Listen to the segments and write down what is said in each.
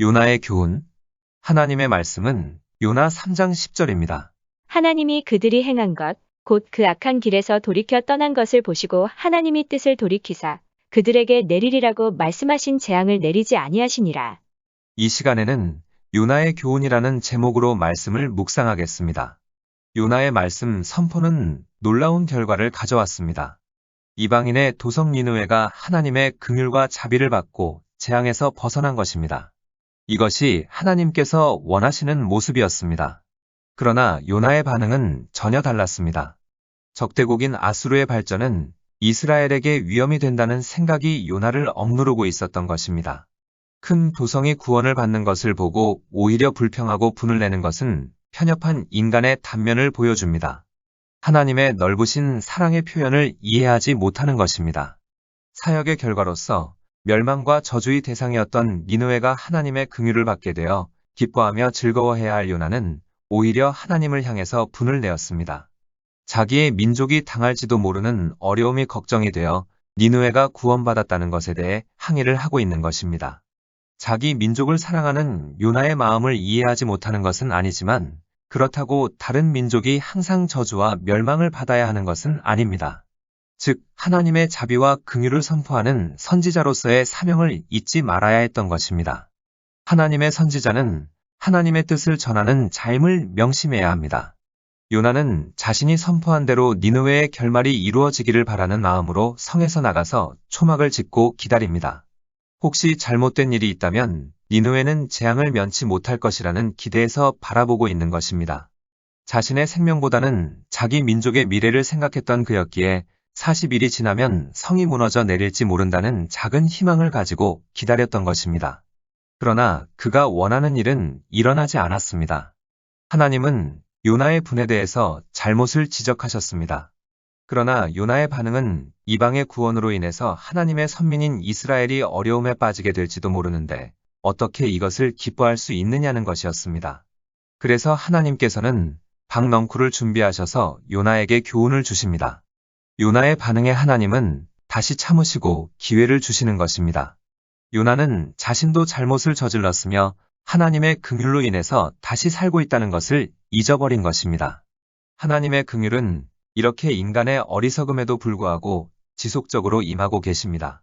요나의 교훈. 하나님의 말씀은 요나 3장 10절입니다. 하나님이 그들이 행한 것, 곧 그 악한 길에서 돌이켜 떠난 것을 보시고 하나님이 뜻을 돌이키사 그들에게 내리리라고 말씀하신 재앙을 내리지 아니하시니라. 이 시간에는 요나의 교훈이라는 제목으로 말씀을 묵상하겠습니다. 요나의 말씀 선포는 놀라운 결과를 가져왔습니다. 이방인의 도성 니느웨가 하나님의 긍휼과 자비를 받고 재앙에서 벗어난 것입니다. 이것이 하나님께서 원하시는 모습이었습니다. 그러나 요나의 반응은 전혀 달랐습니다. 적대국인 아수르의 발전은 이스라엘에게 위험이 된다는 생각이 요나를 억누르고 있었던 것입니다. 큰 도성이 구원을 받는 것을 보고 오히려 불평하고 분을 내는 것은 편협한 인간의 단면을 보여줍니다. 하나님의 넓으신 사랑의 표현을 이해하지 못하는 것입니다. 사역의 결과로서 멸망과 저주의 대상이었던 니느웨가 하나님의 긍휼을 받게 되어 기뻐하며 즐거워해야 할 요나는 오히려 하나님을 향해서 분을 내었습니다. 자기의 민족이 당할지도 모르는 어려움이 걱정이 되어 니느웨가 구원받았다는 것에 대해 항의를 하고 있는 것입니다. 자기 민족을 사랑하는 요나의 마음을 이해하지 못하는 것은 아니지만 그렇다고 다른 민족이 항상 저주와 멸망을 받아야 하는 것은 아닙니다. 즉 하나님의 자비와 긍휼을 선포하는 선지자로서의 사명을 잊지 말아야 했던 것입니다. 하나님의 선지자는 하나님의 뜻을 전하는 자임을 명심해야 합니다. 요나는 자신이 선포한 대로 니느웨의 결말이 이루어지기를 바라는 마음으로 성에서 나가서 초막을 짓고 기다립니다. 혹시 잘못된 일이 있다면 니느웨는 재앙을 면치 못할 것이라는 기대에서 바라보고 있는 것입니다. 자신의 생명보다는 자기 민족의 미래를 생각했던 그였기에 40일이 지나면 성이 무너져 내릴지 모른다는 작은 희망을 가지고 기다렸던 것입니다. 그러나 그가 원하는 일은 일어나지 않았습니다. 하나님은 요나의 분에 대해서 잘못을 지적하셨습니다. 그러나 요나의 반응은 이방의 구원으로 인해서 하나님의 선민인 이스라엘이 어려움에 빠지게 될지도 모르는데 어떻게 이것을 기뻐할 수 있느냐는 것이었습니다. 그래서 하나님께서는 박넝쿨을 준비하셔서 요나에게 교훈을 주십니다. 요나의 반응에 하나님은 다시 참으시고 기회를 주시는 것입니다. 요나는 자신도 잘못을 저질렀으며 하나님의 긍휼로 인해서 다시 살고 있다는 것을 잊어버린 것입니다. 하나님의 긍휼은 이렇게 인간의 어리석음에도 불구하고 지속적으로 임하고 계십니다.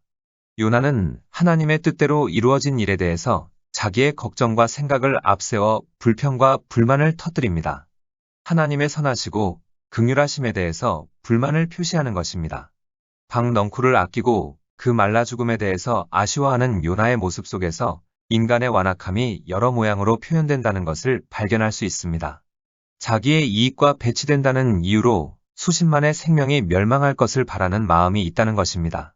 요나는 하나님의 뜻대로 이루어진 일에 대해서 자기의 걱정과 생각을 앞세워 불평과 불만을 터뜨립니다. 하나님의 선하시고 긍휼하심에 대해서 불만을 표시하는 것입니다. 박넝쿨을 아끼고 그 말라 죽음에 대해서 아쉬워하는 요나의 모습 속에서 인간의 완악함이 여러 모양으로 표현된다는 것을 발견할 수 있습니다. 자기의 이익과 배치된다는 이유로 수십만의 생명이 멸망할 것을 바라는 마음이 있다는 것입니다.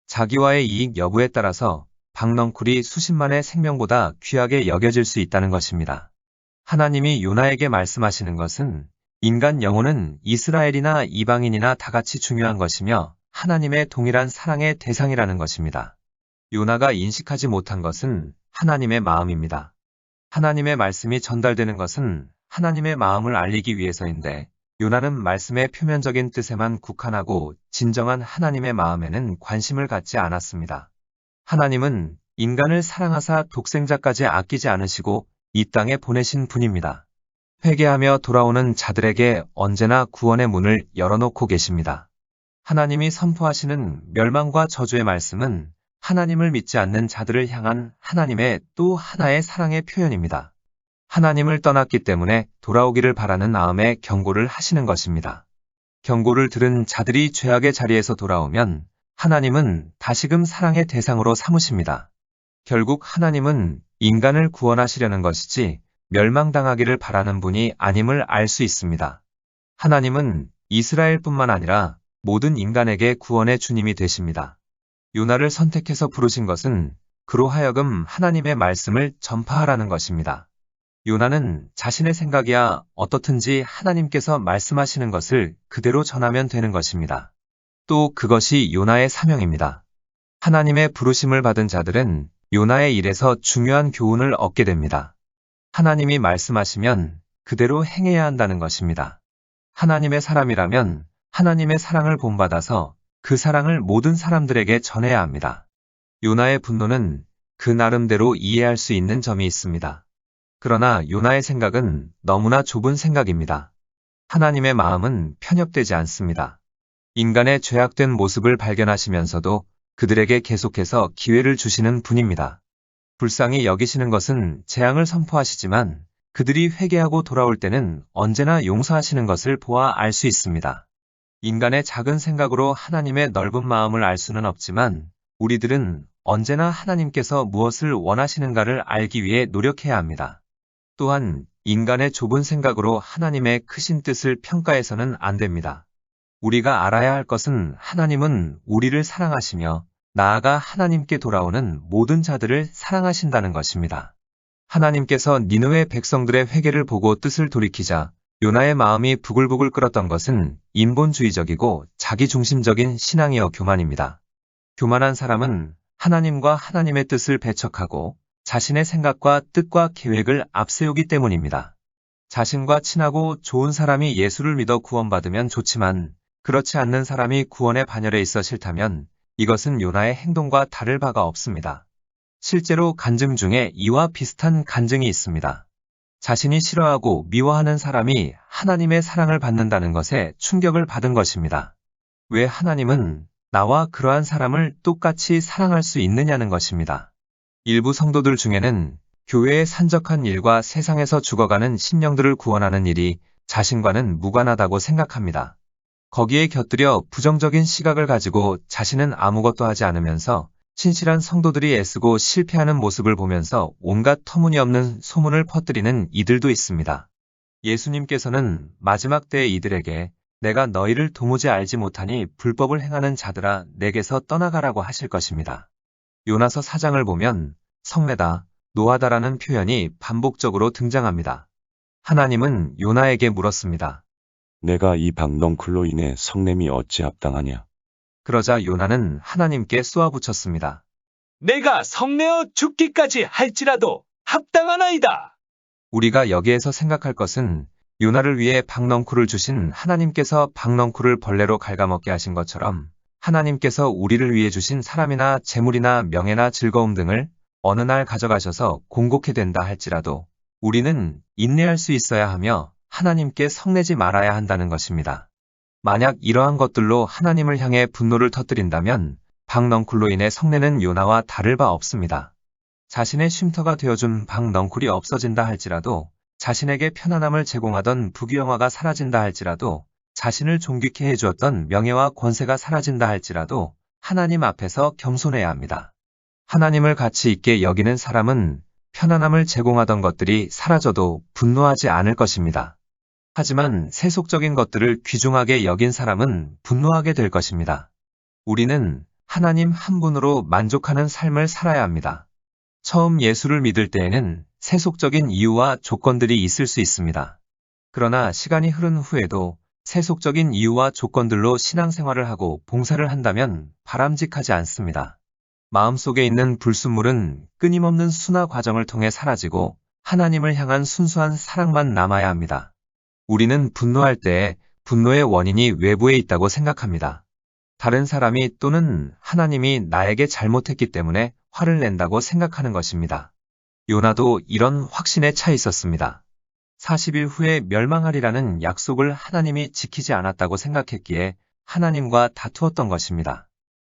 자기와의 이익 여부에 따라서 박넝쿨이 수십만의 생명보다 귀하게 여겨질 수 있다는 것입니다. 하나님이 요나에게 말씀하시는 것은 인간 영혼은 이스라엘이나 이방인이나 다 같이 중요한 것이며 하나님의 동일한 사랑의 대상이라는 것입니다. 요나가 인식하지 못한 것은 하나님의 마음입니다. 하나님의 말씀이 전달되는 것은 하나님의 마음을 알리기 위해서인데 요나는 말씀의 표면적인 뜻에만 국한하고 진정한 하나님의 마음에는 관심을 갖지 않았습니다. 하나님은 인간을 사랑하사 독생자까지 아끼지 않으시고 이 땅에 보내신 분입니다. 회개하며 돌아오는 자들에게 언제나 구원의 문을 열어놓고 계십니다. 하나님이 선포하시는 멸망과 저주의 말씀은 하나님을 믿지 않는 자들을 향한 하나님의 또 하나의 사랑의 표현입니다. 하나님을 떠났기 때문에 돌아오기를 바라는 마음에 경고를 하시는 것입니다. 경고를 들은 자들이 죄악의 자리에서 돌아오면 하나님은 다시금 사랑의 대상으로 삼으십니다. 결국 하나님은 인간을 구원하시려는 것이지 멸망당하기를 바라는 분이 아님을 알 수 있습니다. 하나님은 이스라엘뿐만 아니라 모든 인간에게 구원의 주님이 되십니다. 요나를 선택해서 부르신 것은 그로 하여금 하나님의 말씀을 전파하라는 것입니다. 요나는 자신의 생각이야 어떻든지 하나님께서 말씀하시는 것을 그대로 전하면 되는 것입니다. 또 그것이 요나의 사명입니다. 하나님의 부르심을 받은 자들은 요나의 일에서 중요한 교훈을 얻게 됩니다. 하나님이 말씀하시면 그대로 행해야 한다는 것입니다. 하나님의 사람이라면 하나님의 사랑을 본받아서 그 사랑을 모든 사람들에게 전해야 합니다. 요나의 분노는 그 나름대로 이해할 수 있는 점이 있습니다. 그러나 요나의 생각은 너무나 좁은 생각입니다. 하나님의 마음은 편협되지 않습니다. 인간의 죄악된 모습을 발견하시면서도 그들에게 계속해서 기회를 주시는 분입니다. 불쌍히 여기시는 것은 재앙을 선포하시지만 그들이 회개하고 돌아올 때는 언제나 용서하시는 것을 보아 알 수 있습니다. 인간의 작은 생각으로 하나님의 넓은 마음을 알 수는 없지만 우리들은 언제나 하나님께서 무엇을 원하시는가를 알기 위해 노력해야 합니다. 또한 인간의 좁은 생각으로 하나님의 크신 뜻을 평가해서는 안 됩니다. 우리가 알아야 할 것은 하나님은 우리를 사랑하시며 나아가 하나님께 돌아오는 모든 자들을 사랑하신다는 것입니다. 하나님께서 니느웨 백성들의 회개를 보고 뜻을 돌이키자 요나의 마음이 부글부글 끓었던 것은 인본주의적이고 자기중심적인 신앙이여 교만입니다. 교만한 사람은 하나님과 하나님의 뜻을 배척하고 자신의 생각과 뜻과 계획을 앞세우기 때문입니다. 자신과 친하고 좋은 사람이 예수를 믿어 구원받으면 좋지만 그렇지 않는 사람이 구원의 반열에 있어 싫다면 이것은 요나의 행동과 다를 바가 없습니다. 실제로 간증 중에 이와 비슷한 간증이 있습니다. 자신이 싫어하고 미워하는 사람이 하나님의 사랑을 받는다는 것에 충격을 받은 것입니다. 왜 하나님은 나와 그러한 사람을 똑같이 사랑할 수 있느냐는 것입니다. 일부 성도들 중에는 교회의 산적한 일과 세상에서 죽어가는 심령들을 구원하는 일이 자신과는 무관하다고 생각합니다. 거기에 곁들여 부정적인 시각을 가지고 자신은 아무것도 하지 않으면서 신실한 성도들이 애쓰고 실패하는 모습을 보면서 온갖 터무니없는 소문을 퍼뜨리는 이들도 있습니다. 예수님께서는 마지막 때에 이들에게 내가 너희를 도무지 알지 못하니 불법을 행하는 자들아 내게서 떠나가라고 하실 것입니다. 요나서 4장을 보면 성내다, 노하다라는 표현이 반복적으로 등장합니다. 하나님은 요나에게 물었습니다. 내가 이 박넝쿨로 인해 성냄이 어찌 합당하냐? 그러자 요나는 하나님께 쏘아붙였습니다. 내가 성내어 죽기까지 할지라도 합당하나이다. 우리가 여기에서 생각할 것은 요나를 위해 박넝쿨을 주신 하나님께서 박넝쿨을 벌레로 갉아먹게 하신 것처럼 하나님께서 우리를 위해 주신 사람이나 재물이나 명예나 즐거움 등을 어느 날 가져가셔서 공고케 된다 할지라도 우리는 인내할 수 있어야 하며 하나님께 성내지 말아야 한다는 것입니다. 만약 이러한 것들로 하나님을 향해 분노를 터뜨린다면 박넝쿨로 인해 성내는 요나와 다를 바 없습니다. 자신의 쉼터가 되어준 박넝쿨이 없어진다 할지라도 자신에게 편안함을 제공하던 부귀영화가 사라진다 할지라도 자신을 존귀케 해주었던 명예와 권세가 사라진다 할지라도 하나님 앞에서 겸손해야 합니다. 하나님을 가치 있게 여기는 사람은 편안함을 제공하던 것들이 사라져도 분노하지 않을 것입니다. 하지만 세속적인 것들을 귀중하게 여긴 사람은 분노하게 될 것입니다. 우리는 하나님 한 분으로 만족하는 삶을 살아야 합니다. 처음 예수를 믿을 때에는 세속적인 이유와 조건들이 있을 수 있습니다. 그러나 시간이 흐른 후에도 세속적인 이유와 조건들로 신앙생활을 하고 봉사를 한다면 바람직하지 않습니다. 마음속에 있는 불순물은 끊임없는 순화 과정을 통해 사라지고 하나님을 향한 순수한 사랑만 남아야 합니다. 우리는 분노할 때 분노의 원인이 외부에 있다고 생각합니다. 다른 사람이 또는 하나님이 나에게 잘못했기 때문에 화를 낸다고 생각하는 것입니다. 요나도 이런 확신에 차 있었습니다. 40일 후에 멸망하리라는 약속을 하나님이 지키지 않았다고 생각했기에 하나님과 다투었던 것입니다.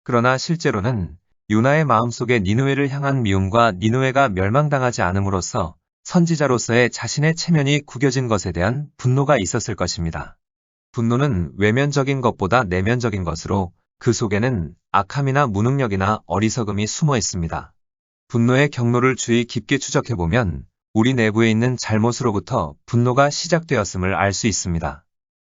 그러나 실제로는 요나의 마음속에 니느웨를 향한 미움과 니느웨가 멸망당하지 않음으로써 선지자로서의 자신의 체면이 구겨진 것에 대한 분노가 있었을 것입니다. 분노는 외면적인 것보다 내면적인 것으로 그 속에는 악함이나 무능력이나 어리석음이 숨어 있습니다. 분노의 경로를 주의 깊게 추적해보면 우리 내부에 있는 잘못으로부터 분노가 시작되었음을 알 수 있습니다.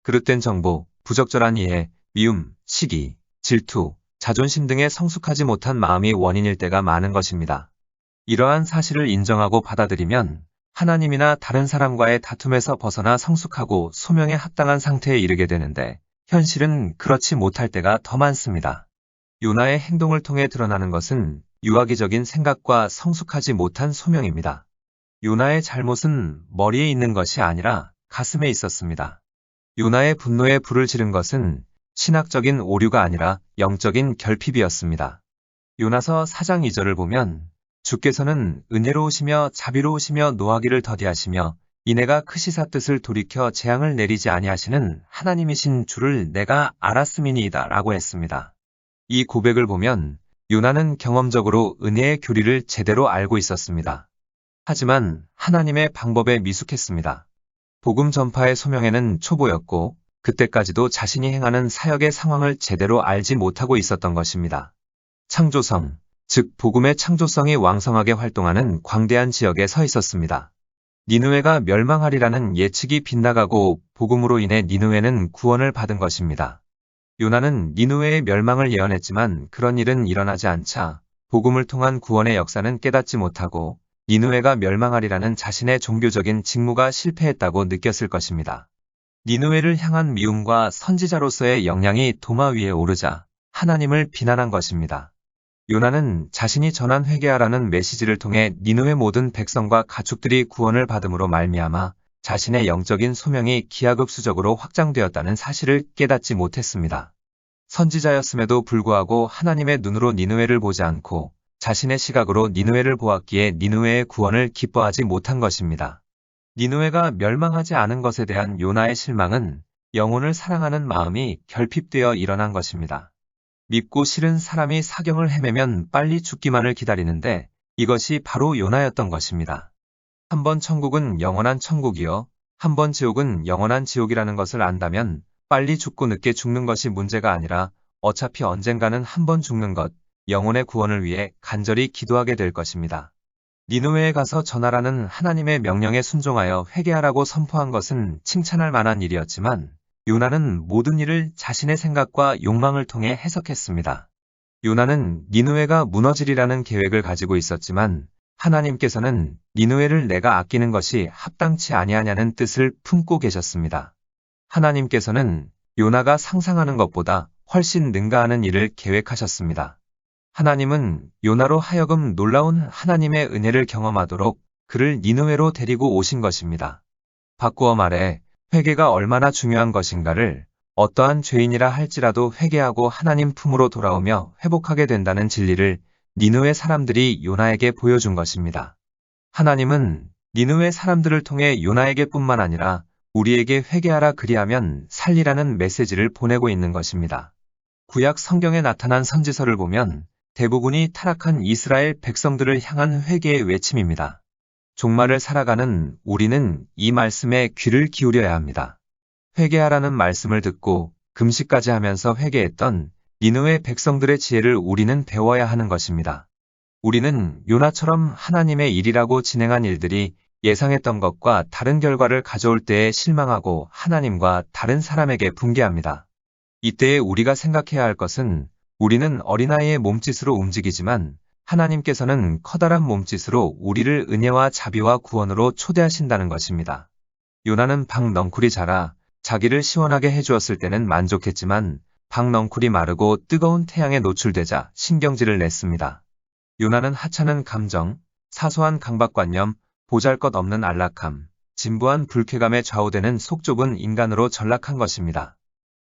그릇된 정보, 부적절한 이해, 미움, 시기, 질투, 자존심 등의 성숙하지 못한 마음이 원인일 때가 많은 것입니다. 이러한 사실을 인정하고 받아들이면 하나님이나 다른 사람과의 다툼에서 벗어나 성숙하고 소명에 합당한 상태에 이르게 되는데 현실은 그렇지 못할 때가 더 많습니다. 요나의 행동을 통해 드러나는 것은 유아기적인 생각과 성숙하지 못한 소명입니다. 요나의 잘못은 머리에 있는 것이 아니라 가슴에 있었습니다. 요나의 분노에 불을 지른 것은 신학적인 오류가 아니라 영적인 결핍이었습니다. 요나서 4장 2절을 보면 주께서는 은혜로우시며 자비로우시며 노하기를 더디하시며 이내가 크시사 뜻을 돌이켜 재앙을 내리지 아니하시는 하나님이신 줄을 내가 알았음이니이다 라고 했습니다. 이 고백을 보면 요나는 경험적으로 은혜의 교리를 제대로 알고 있었습니다. 하지만 하나님의 방법에 미숙했습니다. 복음 전파의 소명에는 초보였고 그때까지도 자신이 행하는 사역의 상황을 제대로 알지 못하고 있었던 것입니다. 창조성, 즉 복음의 창조성이 왕성하게 활동하는 광대한 지역에 서 있었습니다. 니느웨가 멸망하리라는 예측이 빗나가고 복음으로 인해 니느웨는 구원을 받은 것입니다. 요나는 니느웨의 멸망을 예언했지만 그런 일은 일어나지 않자 복음을 통한 구원의 역사는 깨닫지 못하고 니느웨가 멸망하리라는 자신의 종교적인 직무가 실패했다고 느꼈을 것입니다. 니느웨를 향한 미움과 선지자로서의 역량이 도마 위에 오르자 하나님을 비난한 것입니다. 요나는 자신이 전한 회개하라는 메시지를 통해 니느웨 모든 백성과 가축들이 구원을 받음으로 말미암아 자신의 영적인 소명이 기하급수적으로 확장되었다는 사실을 깨닫지 못했습니다. 선지자였음에도 불구하고 하나님의 눈으로 니느웨를 보지 않고 자신의 시각으로 니느웨를 보았기에 니느웨의 구원을 기뻐하지 못한 것입니다. 니느웨가 멸망하지 않은 것에 대한 요나의 실망은 영혼을 사랑하는 마음이 결핍되어 일어난 것입니다. 밉고 싫은 사람이 사경을 헤매면 빨리 죽기만을 기다리는데 이것이 바로 요나였던 것입니다. 한 번 천국은 영원한 천국이요, 한 번 지옥은 영원한 지옥이라는 것을 안다면 빨리 죽고 늦게 죽는 것이 문제가 아니라 어차피 언젠가는 한 번 죽는 것, 영혼의 구원을 위해 간절히 기도하게 될 것입니다. 니느웨에 가서 전하라는 하나님의 명령에 순종하여 회개하라고 선포한 것은 칭찬할 만한 일이었지만 요나는 모든 일을 자신의 생각과 욕망을 통해 해석했습니다. 요나는 니느웨가 무너지리라는 계획을 가지고 있었지만 하나님께서는 니느웨를 내가 아끼는 것이 합당치 아니하냐는 뜻을 품고 계셨습니다. 하나님께서는 요나가 상상하는 것보다 훨씬 능가하는 일을 계획하셨습니다. 하나님은 요나로 하여금 놀라운 하나님의 은혜를 경험하도록 그를 니느웨로 데리고 오신 것입니다. 바꾸어 말해 회개가 얼마나 중요한 것인가를 어떠한 죄인이라 할지라도 회개하고 하나님 품으로 돌아오며 회복하게 된다는 진리를 니느웨 사람들이 요나에게 보여준 것입니다. 하나님은 니느웨 사람들을 통해 요나에게 뿐만 아니라 우리에게 회개하라 그리하면 살리라는 메시지를 보내고 있는 것입니다. 구약 성경에 나타난 선지서를 보면 대부분이 타락한 이스라엘 백성들을 향한 회개의 외침입니다. 종말을 살아가는 우리는 이 말씀에 귀를 기울여야 합니다. 회개하라는 말씀을 듣고 금식까지 하면서 회개했던 니느웨 백성들의 지혜를 우리는 배워야 하는 것입니다. 우리는 요나처럼 하나님의 일이라고 진행한 일들이 예상했던 것과 다른 결과를 가져올 때에 실망하고 하나님과 다른 사람에게 분개합니다. 이때에 우리가 생각해야 할 것은 우리는 어린아이의 몸짓으로 움직이지만 하나님께서는 커다란 몸짓으로 우리를 은혜와 자비와 구원으로 초대하신다는 것입니다. 요나는 박넝쿨이 자라 자기를 시원하게 해주었을 때는 만족했지만 박넝쿨이 마르고 뜨거운 태양에 노출되자 신경질을 냈습니다. 요나는 하찮은 감정, 사소한 강박관념, 보잘것없는 안락함, 진부한 불쾌감에 좌우되는 속 좁은 인간으로 전락한 것입니다.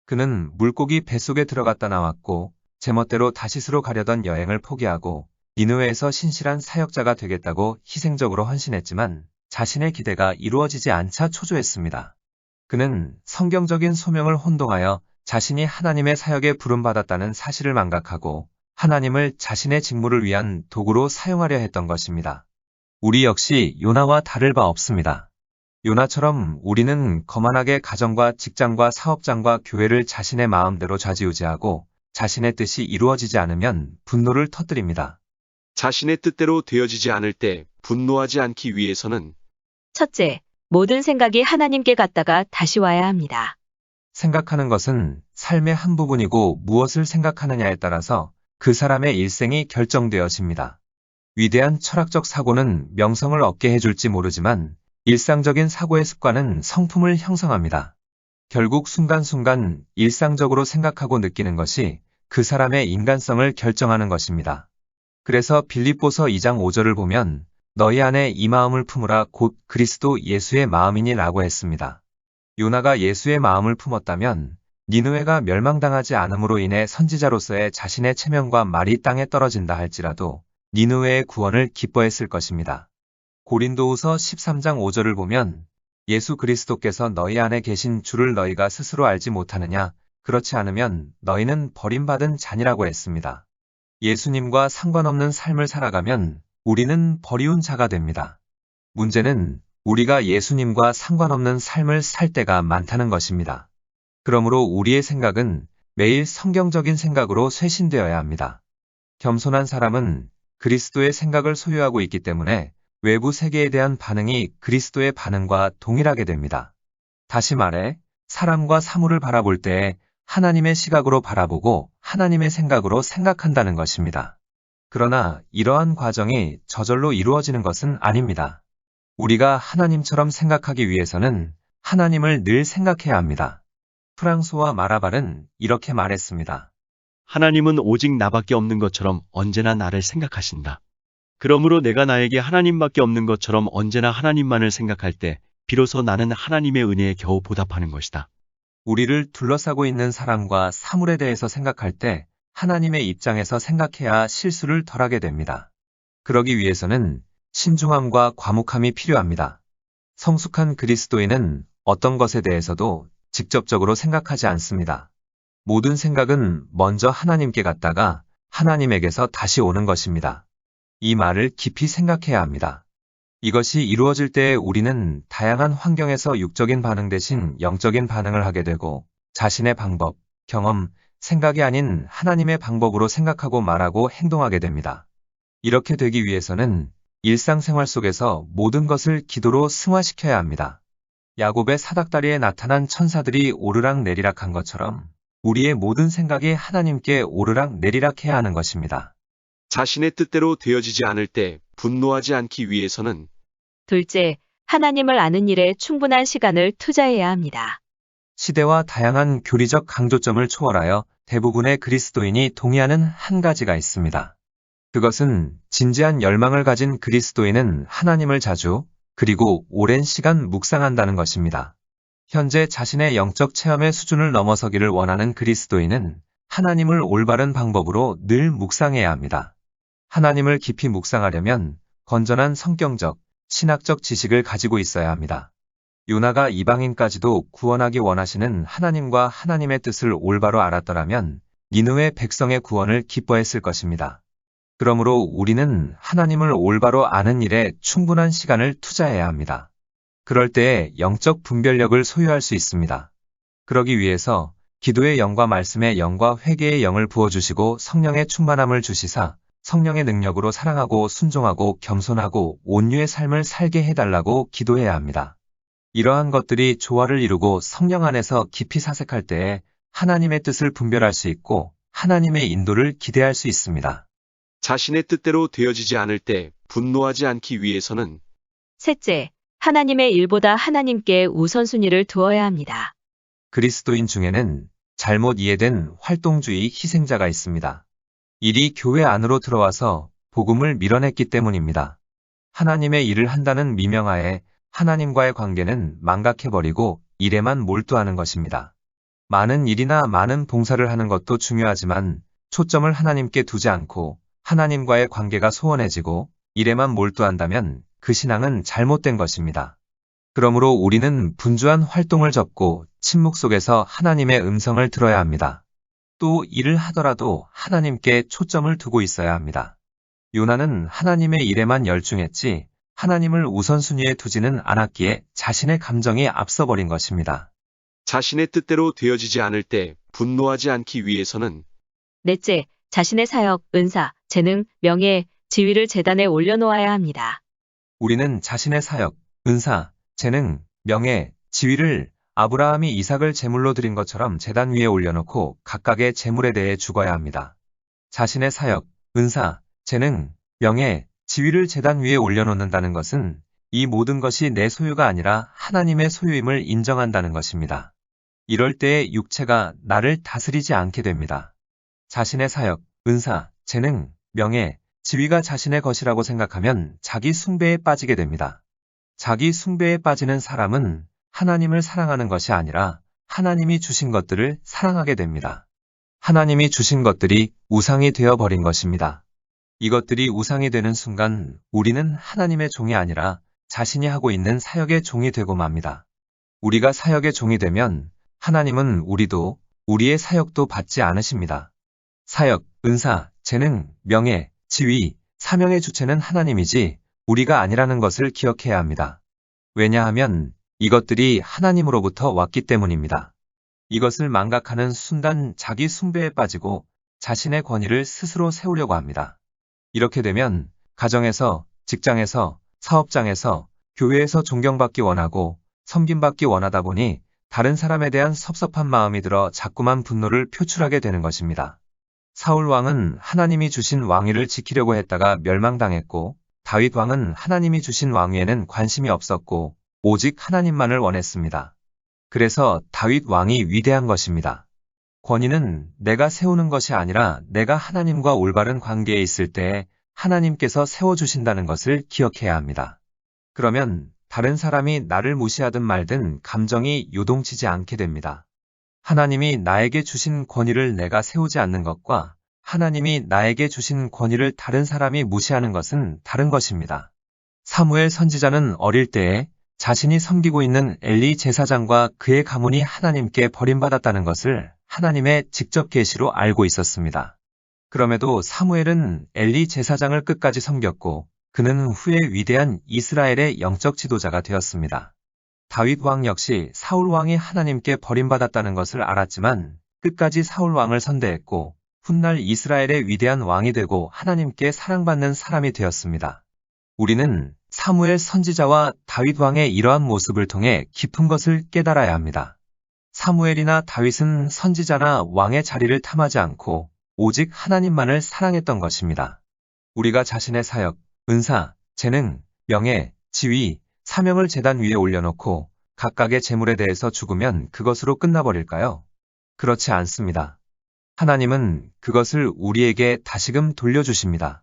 그는 물고기 뱃속에 들어갔다 나왔고 제멋대로 다시스로 가려던 여행을 포기하고 니느웨에서 신실한 사역자가 되겠다고 희생적으로 헌신했지만 자신의 기대가 이루어지지 않자 초조했습니다. 그는 성경적인 소명을 혼동하여 자신이 하나님의 사역에 부름받았다는 사실을 망각하고 하나님을 자신의 직무를 위한 도구로 사용하려 했던 것입니다. 우리 역시 요나와 다를 바 없습니다. 요나처럼 우리는 거만하게 가정과 직장과 사업장과 교회를 자신의 마음대로 좌지우지하고 자신의 뜻이 이루어지지 않으면 분노를 터뜨립니다. 자신의 뜻대로 되어지지 않을 때 분노하지 않기 위해서는 첫째, 모든 생각이 하나님께 갔다가 다시 와야 합니다. 생각하는 것은 삶의 한 부분이고 무엇을 생각하느냐에 따라서 그 사람의 일생이 결정되어집니다. 위대한 철학적 사고는 명성을 얻게 해줄지 모르지만 일상적인 사고의 습관은 성품을 형성합니다. 결국 순간순간 일상적으로 생각하고 느끼는 것이 그 사람의 인간성을 결정하는 것입니다. 그래서 빌립보서 2장 5절을 보면 너희 안에 이 마음을 품으라 곧 그리스도 예수의 마음이니 라고 했습니다. 요나가 예수의 마음을 품었다면 니느웨가 멸망당하지 않음으로 인해 선지자로서의 자신의 체면과 말이 땅에 떨어진다 할지라도 니느웨의 구원을 기뻐했을 것입니다. 고린도후서 13장 5절을 보면 예수 그리스도께서 너희 안에 계신 줄을 너희가 스스로 알지 못하느냐? 그렇지 않으면 너희는 버림받은 자니라고 했습니다. 예수님과 상관없는 삶을 살아가면 우리는 버리운 자가 됩니다. 문제는 우리가 예수님과 상관없는 삶을 살 때가 많다는 것입니다. 그러므로 우리의 생각은 매일 성경적인 생각으로 쇄신되어야 합니다. 겸손한 사람은 그리스도의 생각을 소유하고 있기 때문에 외부 세계에 대한 반응이 그리스도의 반응과 동일하게 됩니다. 다시 말해, 사람과 사물을 바라볼 때 하나님의 시각으로 바라보고 하나님의 생각으로 생각한다는 것입니다. 그러나 이러한 과정이 저절로 이루어지는 것은 아닙니다. 우리가 하나님처럼 생각하기 위해서는 하나님을 늘 생각해야 합니다. 프랑소와 마라발은 이렇게 말했습니다. 하나님은 오직 나밖에 없는 것처럼 언제나 나를 생각하신다. 그러므로 내가 나에게 하나님밖에 없는 것처럼 언제나 하나님만을 생각할 때 비로소 나는 하나님의 은혜에 겨우 보답하는 것이다. 우리를 둘러싸고 있는 사람과 사물에 대해서 생각할 때 하나님의 입장에서 생각해야 실수를 덜하게 됩니다. 그러기 위해서는 신중함과 과묵함이 필요합니다. 성숙한 그리스도인은 어떤 것에 대해서도 직접적으로 생각하지 않습니다. 모든 생각은 먼저 하나님께 갔다가 하나님에게서 다시 오는 것입니다. 이 말을 깊이 생각해야 합니다. 이것이 이루어질 때 우리는 다양한 환경에서 육적인 반응 대신 영적인 반응을 하게 되고 자신의 방법, 경험, 생각이 아닌 하나님의 방법으로 생각하고 말하고 행동하게 됩니다. 이렇게 되기 위해서는 일상생활 속에서 모든 것을 기도로 승화시켜야 합니다. 야곱의 사닥다리에 나타난 천사들이 오르락 내리락 한 것처럼 우리의 모든 생각이 하나님께 오르락 내리락 해야 하는 것입니다. 자신의 뜻대로 되어지지 않을 때 분노하지 않기 위해서는 둘째, 하나님을 아는 일에 충분한 시간을 투자해야 합니다. 시대와 다양한 교리적 강조점을 초월하여 대부분의 그리스도인이 동의하는 한 가지가 있습니다. 그것은 진지한 열망을 가진 그리스도인은 하나님을 자주 그리고 오랜 시간 묵상한다는 것입니다. 현재 자신의 영적 체험의 수준을 넘어서기를 원하는 그리스도인은 하나님을 올바른 방법으로 늘 묵상해야 합니다. 하나님을 깊이 묵상하려면 건전한 성경적, 신학적 지식을 가지고 있어야 합니다. 요나가 이방인까지도 구원하기 원하시는 하나님과 하나님의 뜻을 올바로 알았더라면 니느웨 백성의 구원을 기뻐했을 것입니다. 그러므로 우리는 하나님을 올바로 아는 일에 충분한 시간을 투자해야 합니다. 그럴 때에 영적 분별력을 소유할 수 있습니다. 그러기 위해서 기도의 영과 말씀의 영과 회개의 영을 부어주시고 성령의 충만함을 주시사 성령의 능력으로 사랑하고 순종하고 겸손하고 온유의 삶을 살게 해달라고 기도해야 합니다. 이러한 것들이 조화를 이루고 성령 안에서 깊이 사색할 때에 하나님의 뜻을 분별할 수 있고 하나님의 인도를 기대할 수 있습니다. 자신의 뜻대로 되어지지 않을 때 분노하지 않기 위해서는 셋째, 하나님의 일보다 하나님께 우선순위를 두어야 합니다. 그리스도인 중에는 잘못 이해된 활동주의 희생자가 있습니다. 일이 교회 안으로 들어와서 복음을 밀어냈기 때문입니다. 하나님의 일을 한다는 미명하에 하나님과의 관계는 망각해버리고 일에만 몰두하는 것입니다. 많은 일이나 많은 봉사를 하는 것도 중요하지만 초점을 하나님께 두지 않고 하나님과의 관계가 소원해지고 일에만 몰두한다면 그 신앙은 잘못된 것입니다. 그러므로 우리는 분주한 활동을 접고 침묵 속에서 하나님의 음성을 들어야 합니다. 또 일을 하더라도 하나님께 초점을 두고 있어야 합니다. 요나는 하나님의 일에만 열중했지 하나님을 우선순위에 두지는 않았기에 자신의 감정이 앞서버린 것입니다. 자신의 뜻대로 되어지지 않을 때 분노하지 않기 위해서는 넷째, 자신의 사역, 은사, 재능, 명예, 지위를 제단에 올려놓아야 합니다. 우리는 자신의 사역, 은사, 재능, 명예, 지위를 아브라함이 이삭을 제물로 드린 것처럼 제단 위에 올려놓고 각각의 제물에 대해 죽어야 합니다. 자신의 사역, 은사, 재능, 명예, 지위를 제단 위에 올려놓는다는 것은 이 모든 것이 내 소유가 아니라 하나님의 소유임을 인정한다는 것입니다. 이럴 때에 육체가 나를 다스리지 않게 됩니다. 자신의 사역, 은사, 재능, 명예, 지위가 자신의 것이라고 생각하면 자기 숭배에 빠지게 됩니다. 자기 숭배에 빠지는 사람은 하나님을 사랑하는 것이 아니라 하나님이 주신 것들을 사랑하게 됩니다. 하나님이 주신 것들이 우상이 되어버린 것입니다. 이것들이 우상이 되는 순간 우리는 하나님의 종이 아니라 자신이 하고 있는 사역의 종이 되고 맙니다. 우리가 사역의 종이 되면 하나님은 우리도 우리의 사역도 받지 않으십니다. 사역, 은사, 재능, 명예, 지위, 사명의 주체는 하나님이지 우리가 아니라는 것을 기억해야 합니다. 왜냐하면 이것들이 하나님으로부터 왔기 때문입니다. 이것을 망각하는 순간 자기 숭배에 빠지고 자신의 권위를 스스로 세우려고 합니다. 이렇게 되면 가정에서, 직장에서, 사업장에서, 교회에서 존경받기 원하고 섬김받기 원하다 보니 다른 사람에 대한 섭섭한 마음이 들어 자꾸만 분노를 표출하게 되는 것입니다. 사울 왕은 하나님이 주신 왕위를 지키려고 했다가 멸망당했고 다윗 왕은 하나님이 주신 왕위에는 관심이 없었고 오직 하나님만을 원했습니다. 그래서 다윗 왕이 위대한 것입니다. 권위는 내가 세우는 것이 아니라 내가 하나님과 올바른 관계에 있을 때 하나님께서 세워주신다는 것을 기억해야 합니다. 그러면 다른 사람이 나를 무시하든 말든 감정이 요동치지 않게 됩니다. 하나님이 나에게 주신 권위를 내가 세우지 않는 것과 하나님이 나에게 주신 권위를 다른 사람이 무시하는 것은 다른 것입니다. 사무엘 선지자는 어릴 때에 자신이 섬기고 있는 엘리 제사장과 그의 가문이 하나님께 버림받았다는 것을 하나님의 직접 계시로 알고 있었습니다. 그럼에도 사무엘은 엘리 제사장을 끝까지 섬겼고 그는 후에 위대한 이스라엘의 영적 지도자가 되었습니다. 다윗 왕 역시 사울 왕이 하나님께 버림받았다는 것을 알았지만 끝까지 사울 왕을 선대했고 훗날 이스라엘의 위대한 왕이 되고 하나님께 사랑받는 사람이 되었습니다. 우리는 사무엘 선지자와 다윗 왕의 이러한 모습을 통해 깊은 것을 깨달아야 합니다. 사무엘이나 다윗은 선지자나 왕의 자리를 탐하지 않고 오직 하나님만을 사랑했던 것입니다. 우리가 자신의 사역, 은사, 재능, 명예, 지위, 사명을 제단 위에 올려놓고 각각의 재물에 대해서 죽으면 그것으로 끝나버릴까요? 그렇지 않습니다. 하나님은 그것을 우리에게 다시금 돌려주십니다.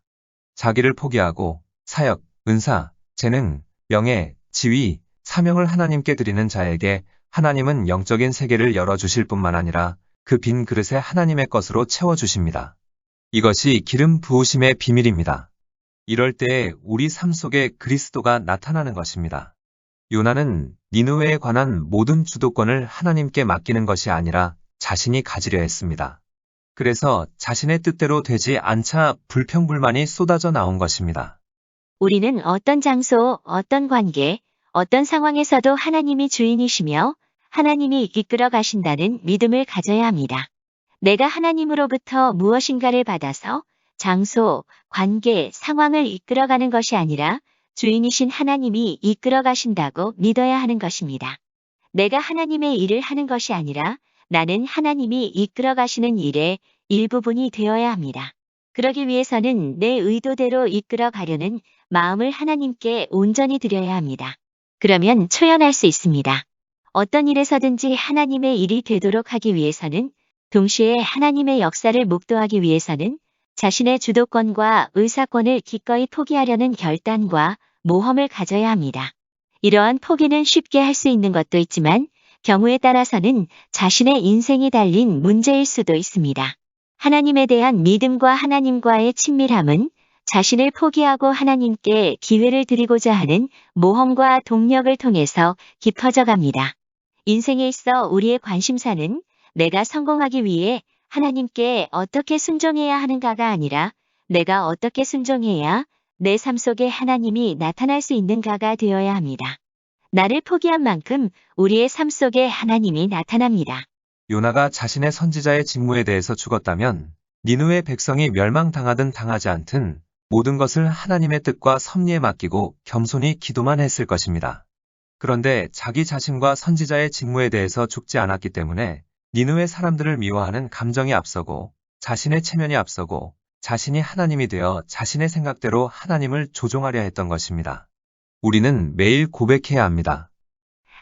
자기를 포기하고 사역, 은사, 재능, 명예, 지위, 사명을 하나님께 드리는 자에게 하나님은 영적인 세계를 열어주실 뿐만 아니라 그 빈 그릇에 하나님의 것으로 채워주십니다. 이것이 기름 부으심의 비밀입니다. 이럴 때에 우리 삶 속에 그리스도가 나타나는 것입니다. 요나는 니느웨에 관한 모든 주도권을 하나님께 맡기는 것이 아니라 자신이 가지려 했습니다. 그래서 자신의 뜻대로 되지 않자 불평불만이 쏟아져 나온 것입니다. 우리는 어떤 장소, 어떤 관계, 어떤 상황에서도 하나님이 주인이시며 하나님이 이끌어 가신다는 믿음을 가져야 합니다. 내가 하나님으로부터 무엇인가를 받아서 장소, 관계, 상황을 이끌어가는 것이 아니라 주인이신 하나님이 이끌어 가신다고 믿어야 하는 것입니다. 내가 하나님의 일을 하는 것이 아니라 나는 하나님이 이끌어 가시는 일의 일부분이 되어야 합니다. 그러기 위해서는 내 의도대로 이끌어 가려는 마음을 하나님께 온전히 드려야 합니다. 그러면 초연할 수 있습니다. 어떤 일에서든지 하나님의 일이 되도록 하기 위해서는 동시에 하나님의 역사를 목도하기 위해서는 자신의 주도권과 의사권을 기꺼이 포기하려는 결단과 모험을 가져야 합니다. 이러한 포기는 쉽게 할 수 있는 것도 있지만 경우에 따라서는 자신의 인생이 달린 문제일 수도 있습니다. 하나님에 대한 믿음과 하나님과의 친밀함은 자신을 포기하고 하나님께 기회를 드리고자 하는 모험과 동력을 통해서 깊어져 갑니다. 인생에 있어 우리의 관심사는 내가 성공하기 위해 하나님께 어떻게 순종해야 하는가가 아니라 내가 어떻게 순종해야 내 삶 속에 하나님이 나타날 수 있는가가 되어야 합니다. 나를 포기한 만큼 우리의 삶 속에 하나님이 나타납니다. 요나가 자신의 선지자의 직무에 대해서 죽었다면 니느웨 백성이 멸망당하든 당하지 않든 모든 것을 하나님의 뜻과 섭리에 맡기고 겸손히 기도만 했을 것입니다. 그런데 자기 자신과 선지자의 직무에 대해서 죽지 않았기 때문에 니느웨 사람들을 미워하는 감정이 앞서고 자신의 체면이 앞서고 자신이 하나님이 되어 자신의 생각대로 하나님을 조종하려 했던 것입니다. 우리는 매일 고백해야 합니다.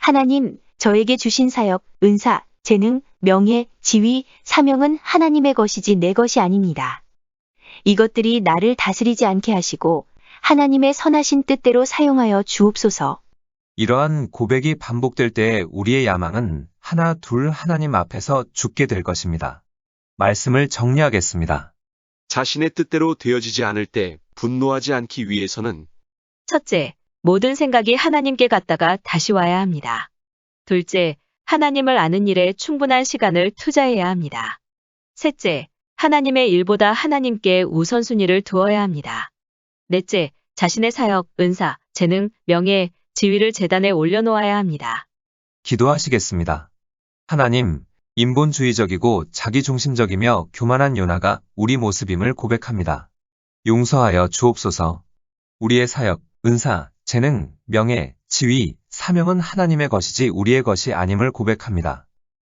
하나님, 저에게 주신 사역, 은사, 재능, 명예, 지위, 사명은 하나님의 것이지 내 것이 아닙니다. 이것들이 나를 다스리지 않게 하시고 하나님의 선하신 뜻대로 사용하여 주옵소서. 이러한 고백이 반복될 때 우리의 야망은 하나 둘 하나님 앞에서 죽게 될 것입니다. 말씀을 정리하겠습니다. 자신의 뜻대로 되어지지 않을 때 분노하지 않기 위해서는 첫째, 모든 생각이 하나님께 갔다가 다시 와야 합니다. 둘째, 하나님을 아는 일에 충분한 시간을 투자해야 합니다. 셋째, 하나님의 일보다 하나님께 우선순위를 두어야 합니다. 넷째, 자신의 사역, 은사, 재능, 명예, 지위를 제단에 올려놓아야 합니다. 기도하시겠습니다. 하나님, 인본주의적이고 자기중심적이며 교만한 요나가 우리 모습임을 고백합니다. 용서하여 주옵소서. 우리의 사역, 은사, 재능, 명예, 지위, 사명은 하나님의 것이지 우리의 것이 아님을 고백합니다.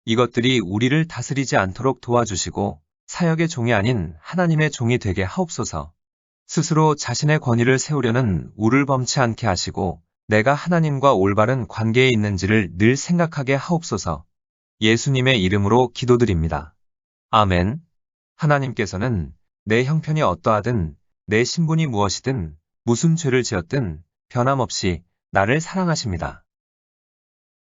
이것들이 우리를 다스리지 않도록 도와주시고 사역의 종이 아닌 하나님의 종이 되게 하옵소서. 스스로 자신의 권위를 세우려는 우를 범치 않게 하시고 내가 하나님과 올바른 관계에 있는지를 늘 생각하게 하옵소서. 예수님의 이름으로 기도드립니다. 아멘. 하나님께서는 내 형편이 어떠하든 내 신분이 무엇이든 무슨 죄를 지었든 변함없이 나를 사랑하십니다.